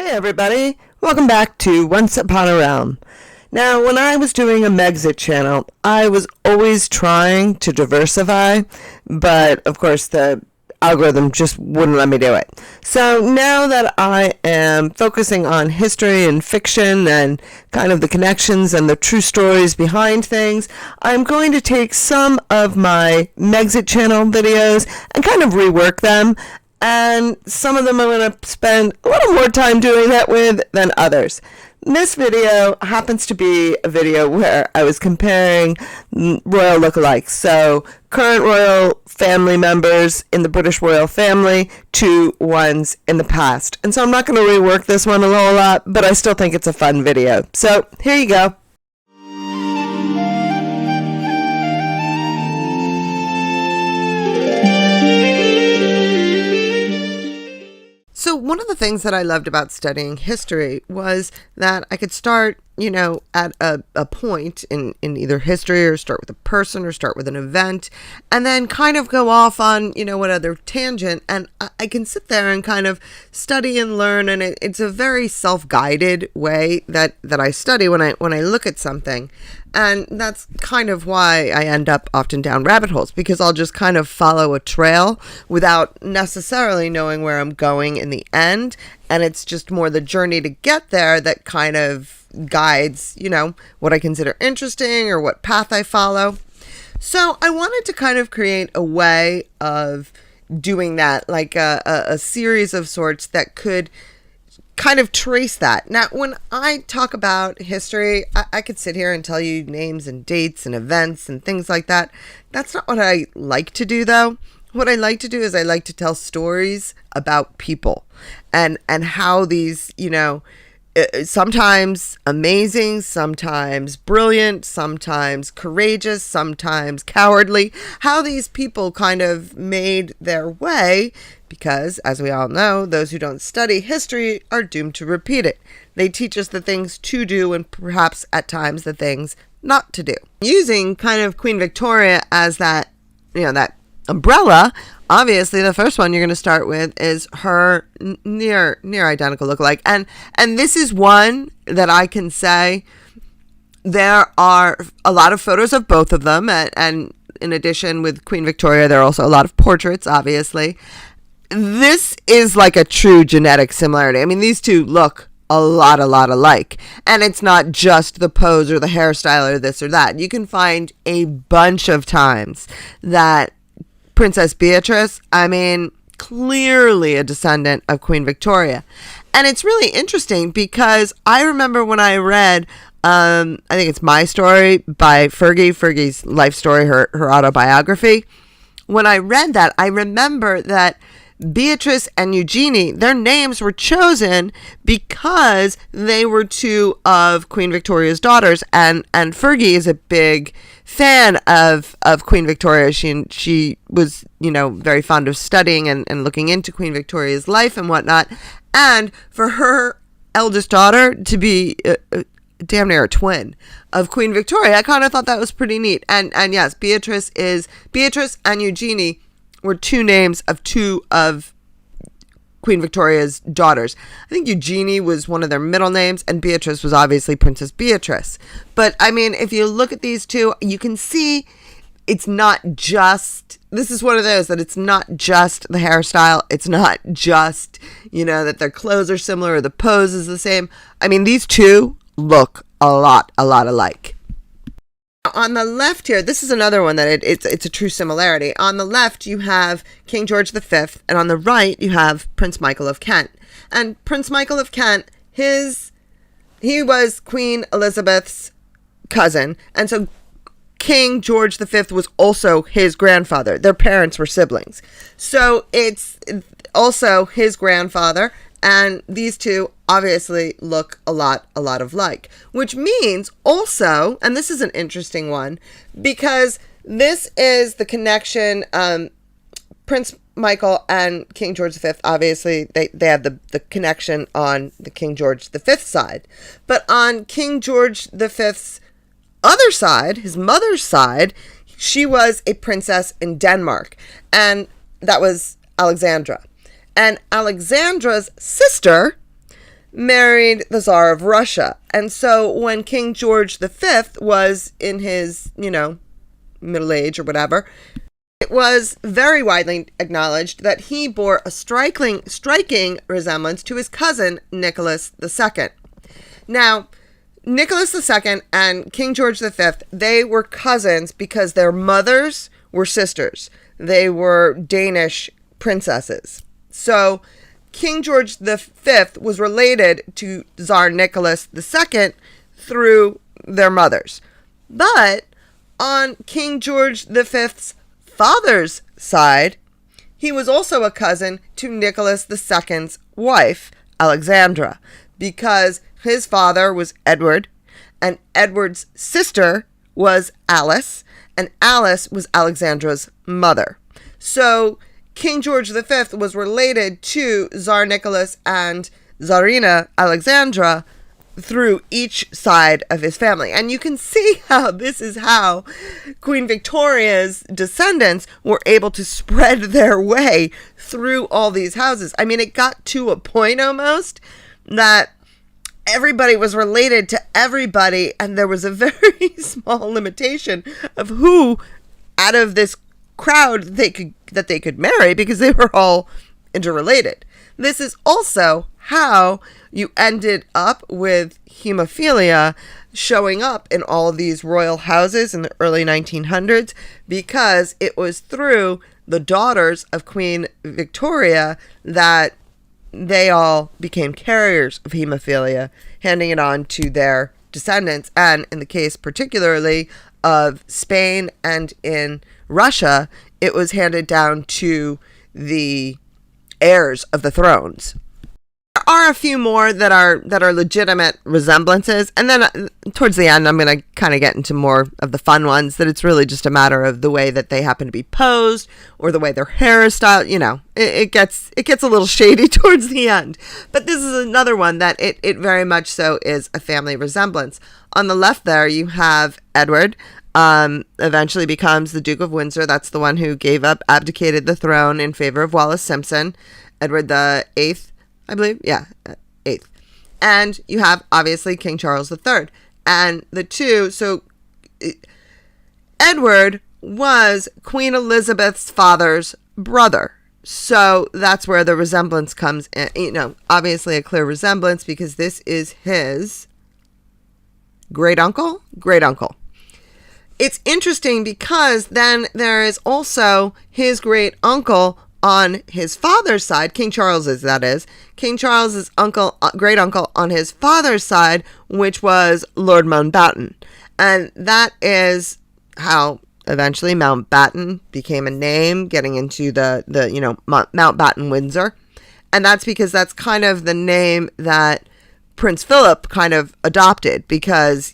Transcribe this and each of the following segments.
Hey everybody, welcome back to Once Upon a Realm. Now, when I was doing a Megxit channel, I was always trying to diversify, but of course the algorithm just wouldn't let me do it. So now that I am focusing on history and fiction and kind of the connections and the true stories behind things, I'm going to take some of my Megxit channel videos and kind of rework them. And some of them I'm going to spend a little more time doing that with than others. This video happens to be a video where I was comparing royal lookalikes. So current royal family members in the British royal family to ones in the past. And so I'm not going to rework this one a whole lot, but I still think it's a fun video. So here you go. So one of the things that I loved about studying history was that I could start, at a point in either history, or start with a person, or start with an event, and then kind of go off on, what other tangent. And I can sit there and kind of study and learn. And it's a very self-guided way that I study when I look at something. And that's kind of why I end up often down rabbit holes, because I'll just kind of follow a trail without necessarily knowing where I'm going in the end. And it's just more the journey to get there that kind of guides, what I consider interesting or what path I follow. So I wanted to kind of create a way of doing that, like a series of sorts that could kind of trace that. Now, when I talk about history, I could sit here and tell you names and dates and events and things like that. That's not what I like to do, though. What I like to do is I like to tell stories about people and how these, sometimes amazing, sometimes brilliant, sometimes courageous, sometimes cowardly, how these people kind of made their way, because as we all know, those who don't study history are doomed to repeat it. They teach us the things to do and perhaps at times the things not to do. Using kind of Queen Victoria as that, that umbrella, obviously the first one you're going to start with is her near identical lookalike. And this is one that I can say there are a lot of photos of both of them. And in addition, with Queen Victoria, there are also a lot of portraits, obviously. This is like a true genetic similarity. I mean, these two look a lot alike. And it's not just the pose or the hairstyle or this or that. You can find a bunch of times that Princess Beatrice, clearly a descendant of Queen Victoria. And it's really interesting because I remember when I read, I think it's My Story by Fergie's life story, her autobiography. When I read that, I remember that Beatrice and Eugenie, their names were chosen because they were two of Queen Victoria's daughters, and Fergie is a big fan of Queen Victoria. She was, very fond of studying and looking into Queen Victoria's life and whatnot. And for her eldest daughter to be damn near a twin of Queen Victoria, I kind of thought that was pretty neat. And yes, Beatrice and Eugenie were two names of two of Queen Victoria's daughters. I think Eugenie was one of their middle names, and Beatrice was obviously Princess Beatrice. But if you look at these two, you can see it's not just, this is one of those that it's not just the hairstyle. It's not just, that their clothes are similar or the pose is the same. These two look a lot alike. On the left here, this is another one that it's a true similarity. On the left, you have King George V, and on the right, you have Prince Michael of Kent. And Prince Michael of Kent, he was Queen Elizabeth's cousin, and so King George V was also his grandfather. Their parents were siblings. So it's also his grandfather, and these two obviously look a lot alike, which means also, and this is an interesting one, because this is the connection, Prince Michael and King George V, obviously they have the connection on the King George V side, but on King George V's other side, his mother's side, she was a princess in Denmark, and that was Alexandra. And Alexandra's sister married the Tsar of Russia. And so when King George V was in his, middle age or whatever, it was very widely acknowledged that he bore a striking resemblance to his cousin, Nicholas II. Now, Nicholas II and King George V, they were cousins because their mothers were sisters. They were Danish princesses. So King George V was related to Tsar Nicholas II through their mothers. But on King George V's father's side, he was also a cousin to Nicholas II's wife, Alexandra, because his father was Edward, and Edward's sister was Alice, and Alice was Alexandra's mother. So King George V was related to Tsar Nicholas and Tsarina Alexandra through each side of his family. And you can see how this is how Queen Victoria's descendants were able to spread their way through all these houses. I mean, it got to a point almost that everybody was related to everybody, and there was a very small limitation of who out of this crowd that they could marry, because they were all interrelated. This is also how you ended up with hemophilia showing up in all these royal houses in the early 1900s, because it was through the daughters of Queen Victoria that they all became carriers of hemophilia, handing it on to their descendants. And in the case particularly of Spain and in Russia, it was handed down to the heirs of the thrones. There are a few more that are legitimate resemblances, and then towards the end I'm going to kind of get into more of the fun ones, that it's really just a matter of the way that they happen to be posed or the way their hair is styled. It gets a little shady towards the end. But this is another one that it very much so is a family resemblance. On the left there you have Edward, eventually becomes the Duke of Windsor. That's the one who abdicated the throne in favor of Wallace Simpson. Edward the Eighth, I believe. Yeah, eighth. And you have, obviously, King Charles III. And the two, so Edward was Queen Elizabeth's father's brother. So that's where the resemblance comes in. Obviously a clear resemblance, because this is his great-uncle? Great-uncle. It's interesting because then there is also his great-uncle on his father's side, King Charles's, that is. King Charles's great-uncle on his father's side, which was Lord Mountbatten. And that is how eventually Mountbatten became a name, getting into the Mountbatten Windsor. And that's because that's kind of the name that Prince Philip kind of adopted, because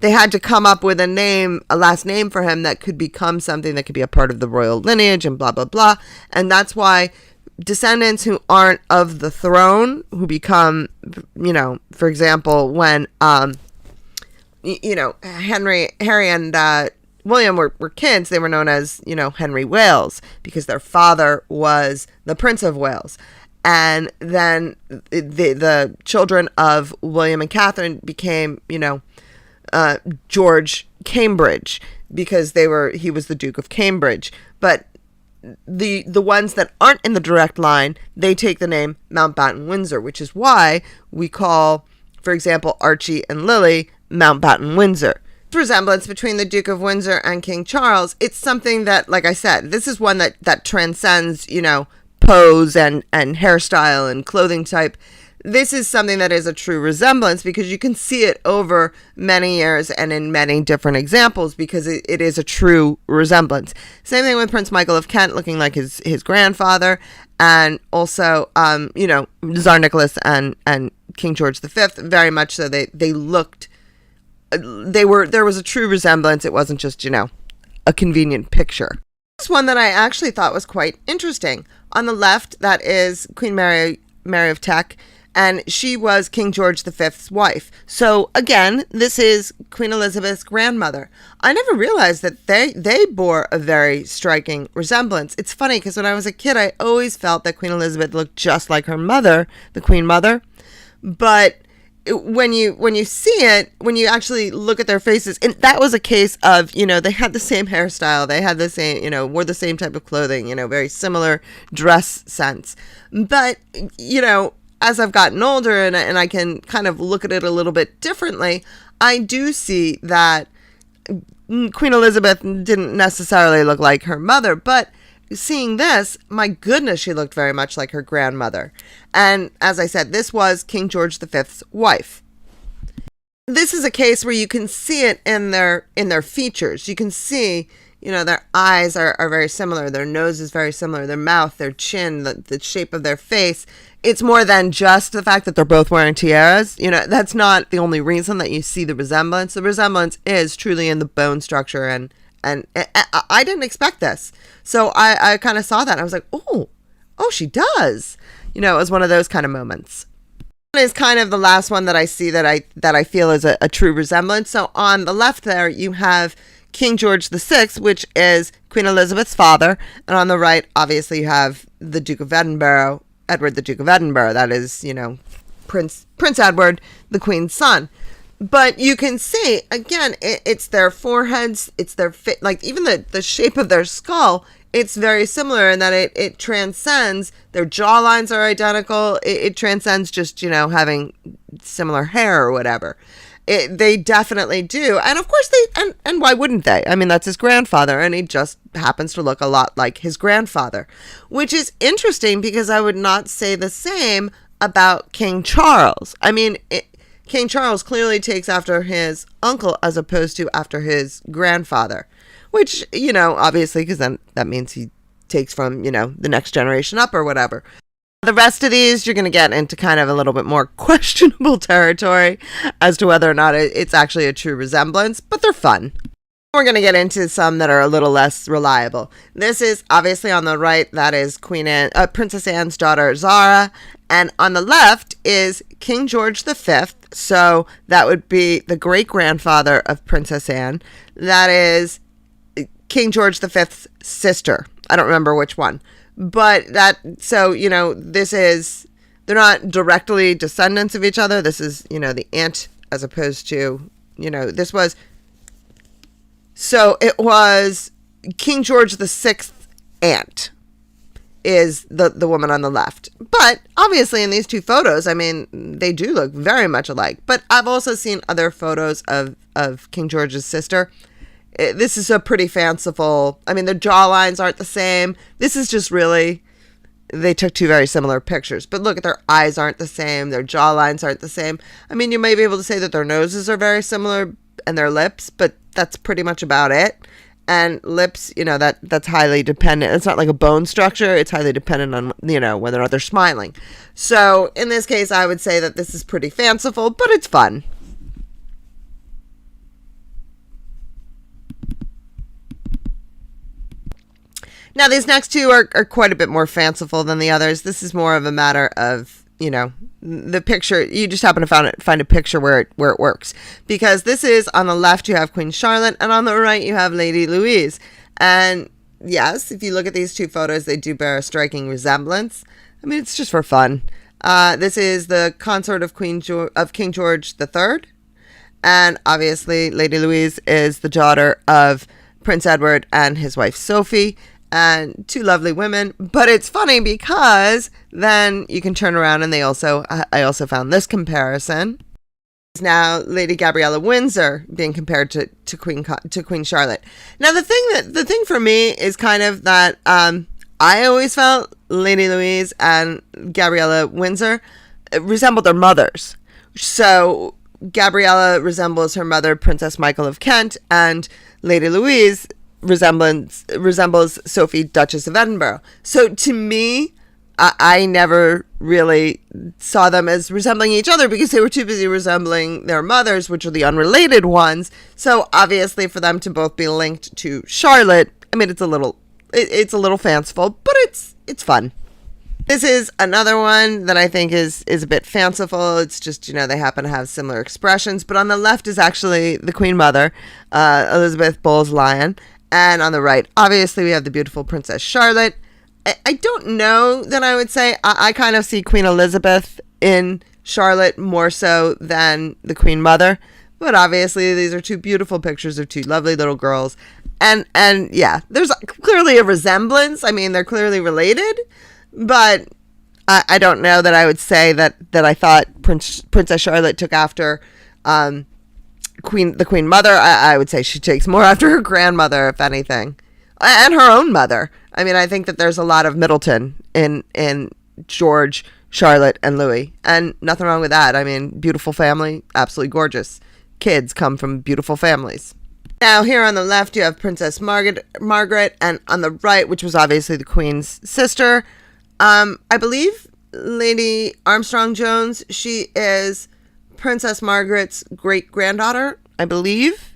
they had to come up with a last name for him that could become something that could be a part of the royal lineage and blah, blah, blah. And that's why descendants who aren't of the throne, who become, for example, when, Harry and William were kids, they were known as, Henry Wales, because their father was the Prince of Wales. And then the children of William and Catherine became, George Cambridge, because he was the Duke of Cambridge. But the ones that aren't in the direct line, they take the name Mountbatten Windsor, which is why we call, for example, Archie and Lily Mountbatten Windsor. Resemblance between the Duke of Windsor and King Charles, it's something that, like I said, this is one that transcends, pose and hairstyle and clothing type. This is something that is a true resemblance, because you can see it over many years and in many different examples, because it is a true resemblance. Same thing with Prince Michael of Kent looking like his grandfather, and also Tsar Nicholas and King George V, very much so. There was a true resemblance. It wasn't just a convenient picture. This one that I actually thought was quite interesting. On the left, that is Queen Mary of Teck, and she was King George V's wife. So again, this is Queen Elizabeth's grandmother. I never realized that they bore a very striking resemblance. It's funny because when I was a kid, I always felt that Queen Elizabeth looked just like her mother, the Queen Mother. But when you see it, when you actually look at their faces, and that was a case of, they had the same hairstyle, they had the same, wore the same type of clothing, very similar dress sense. But, as I've gotten older and I can kind of look at it a little bit differently, I do see that Queen Elizabeth didn't necessarily look like her mother, but seeing this, my goodness, she looked very much like her grandmother. And as I said, this was King George V's wife. This is a case where you can see it in their features. You can see, their eyes are very similar. Their nose is very similar. Their mouth, their chin, the shape of their face. It's more than just the fact that they're both wearing tiaras. That's not the only reason that you see the resemblance. The resemblance is truly in the bone structure, and I didn't expect this. So I kind of saw that. I was like, oh, she does. It was one of those kind of moments. One is kind of the last one that I see that I feel is a true resemblance. So on the left there, you have King George VI, which is Queen Elizabeth's father. And on the right, obviously, you have the Duke of Edinburgh, Edward the Duke of Edinburgh. That is, Prince Edward, the Queen's son. But you can see, again, it's their foreheads, it's their fit, like even the shape of their skull, it's very similar in that it transcends, their jawlines are identical, it transcends just, having similar hair or whatever. They definitely do. And of course and why wouldn't they? I mean, that's his grandfather, and he just happens to look a lot like his grandfather, which is interesting because I would not say the same about King Charles. I mean, King Charles clearly takes after his uncle as opposed to after his grandfather, which, obviously, because then that means he takes from, the next generation up or whatever. The rest of these, you're going to get into kind of a little bit more questionable territory as to whether or not it's actually a true resemblance, but they're fun. We're going to get into some that are a little less reliable. This is obviously on the right, that is Princess Anne's daughter, Zara. And on the left is King George V. So that would be the great-grandfather of Princess Anne. That is King George V's sister. I don't remember which one. But this is, they're not directly descendants of each other. This is, the aunt as opposed to, this was, so it was King George VI aunt is the woman on the left. But obviously in these two photos, I mean, they do look very much alike. But I've also seen other photos of King George's sister. This is a pretty fanciful, I mean, their jawlines aren't the same. This is just really, they took two very similar pictures. But look, their eyes aren't the same. Their jawlines aren't the same. I mean, you may be able to say that their noses are very similar and their lips, but that's pretty much about it. And lips, that's highly dependent. It's not like a bone structure. It's highly dependent on, whether or not they're smiling. So in this case, I would say that this is pretty fanciful, but it's fun. Now, these next two are quite a bit more fanciful than the others. This is more of a matter of, the picture. You just happen to find a picture where it works. Because this is, on the left, you have Queen Charlotte, and on the right, you have Lady Louise. And yes, if you look at these two photos, they do bear a striking resemblance. I mean, it's just for fun. This is the consort of King George III. And obviously, Lady Louise is the daughter of Prince Edward and his wife Sophie. And two lovely women. But it's funny because then you can turn around and I also found this comparison. It's now Lady Gabriella Windsor being compared to Queen Charlotte. Now the thing for me is kind of that I always felt Lady Louise and Gabriella Windsor resembled their mothers. So Gabriella resembles her mother, Princess Michael of Kent, and Lady Louise resembles Sophie, Duchess of Edinburgh. So to me, I never really saw them as resembling each other because they were too busy resembling their mothers, which are the unrelated ones. So obviously for them to both be linked to Charlotte, I mean, it's a little fanciful, but it's fun. This is another one that I think is a bit fanciful. It's just, they happen to have similar expressions. But on the left is actually the Queen Mother, Elizabeth Bowles-Lyon. And on the right, obviously, we have the beautiful Princess Charlotte. I don't know that I would say I kind of see Queen Elizabeth in Charlotte more so than the Queen Mother. But obviously, these are two beautiful pictures of two lovely little girls. And yeah, there's clearly a resemblance. I mean, they're clearly related. But I don't know that I would say that I thought Princess Charlotte took after the Queen Mother. I would say she takes more after her grandmother, if anything, and her own mother. I mean, I think that there's a lot of Middleton in George, Charlotte, and Louis, and nothing wrong with that. I mean, beautiful family, absolutely gorgeous. Kids come from beautiful families. Now, here on the left, you have Princess Margaret, and on the right, which was obviously the Queen's sister, I believe Lady Armstrong Jones, she is Princess Margaret's great-granddaughter, I believe.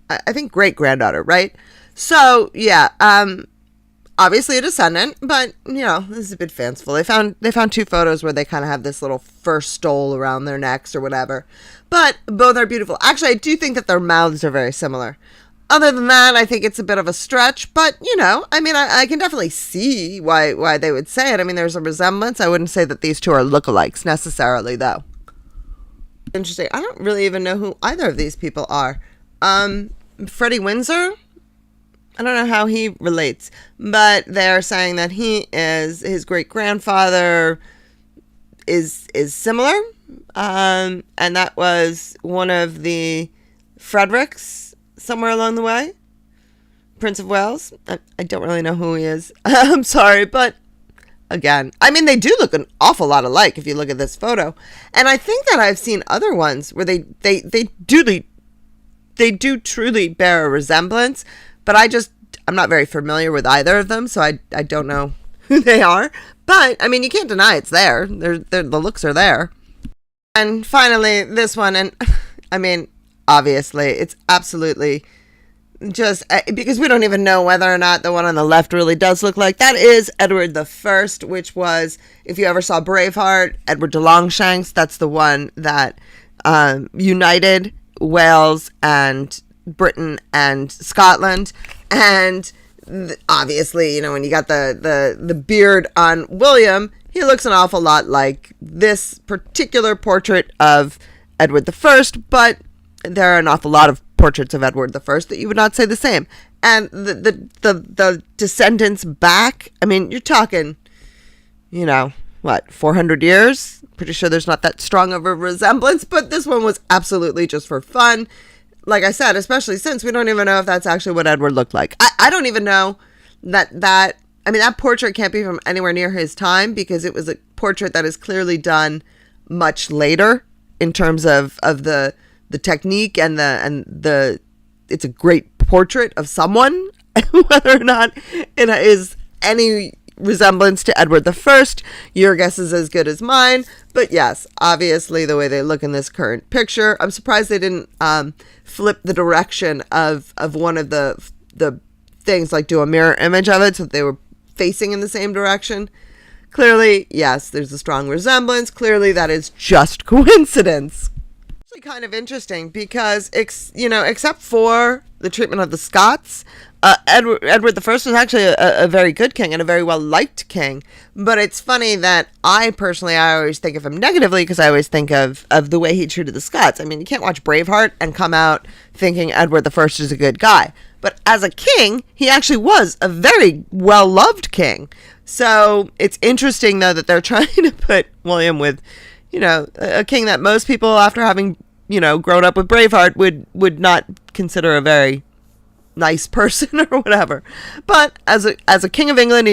I think great-granddaughter, right? So, yeah, obviously a descendant, but, this is a bit fanciful. They found two photos where they kind of have this little fur stole around their necks or whatever. But both are beautiful. Actually, I do think that their mouths are very similar. Other than that, I think it's a bit of a stretch, but, I mean, I can definitely see why they would say it. I mean, there's a resemblance. I wouldn't say that these two are lookalikes necessarily, though. Interesting. I don't really even know who either of these people are. Freddie Windsor? I don't know how he relates, but they're saying that his great-grandfather is similar, and that was one of the Fredericks, somewhere along the way. Prince of Wales. I don't really know who he is. I'm sorry, but again, I mean, they do look an awful lot alike if you look at this photo. And I think that I've seen other ones where they do truly bear a resemblance, but I'm not very familiar with either of them, so I don't know who they are. But I mean, you can't deny it's there. The looks are there. And finally, this one, and I mean, obviously, it's absolutely just because we don't even know whether or not the one on the left really does look like. That is Edward the First, which was, if you ever saw Braveheart, Edward de Longshanks. That's the one that united Wales and Britain and Scotland. And obviously, when you got the beard on William, he looks an awful lot like this particular portrait of Edward the First, but there are an awful lot of portraits of Edward the First that you would not say the same. And the descendants back, I mean, you're talking, 400 years? Pretty sure there's not that strong of a resemblance, but this one was absolutely just for fun. Like I said, especially since we don't even know if that's actually what Edward looked like. I don't even know that portrait can't be from anywhere near his time, because it was a portrait that is clearly done much later in terms of the technique and the it's a great portrait of someone. Whether or not it is any resemblance to Edward the First, your guess is as good as mine. But yes, obviously the way they look in this current picture, I'm surprised they didn't flip the direction of one of the things, like do a mirror image of it so that they were facing in the same direction. Clearly, yes, there's a strong resemblance. Clearly, that is just coincidence. It's kind of interesting because, except for the treatment of the Scots, Edward the First was actually a very good king and a very well-liked king. But it's funny that I always think of him negatively, because I always think of the way he treated the Scots. I mean, you can't watch Braveheart and come out thinking Edward the First is a good guy. But as a king, he actually was a very well-loved king. So it's interesting, though, that they're trying to put William with, a king that most people, after having, grown up with Braveheart, would not consider a very nice person or whatever. But as a king of England,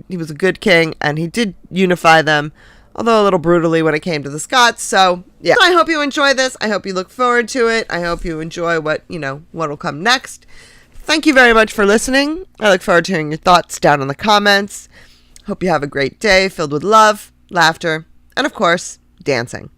he was a good king, and he did unify them, although a little brutally when it came to the Scots. So yeah, I hope you enjoy this. I hope you look forward to it. I hope you enjoy what'll come next. Thank you very much for listening. I look forward to hearing your thoughts down in the comments. Hope you have a great day filled with love, laughter, and of course, dancing.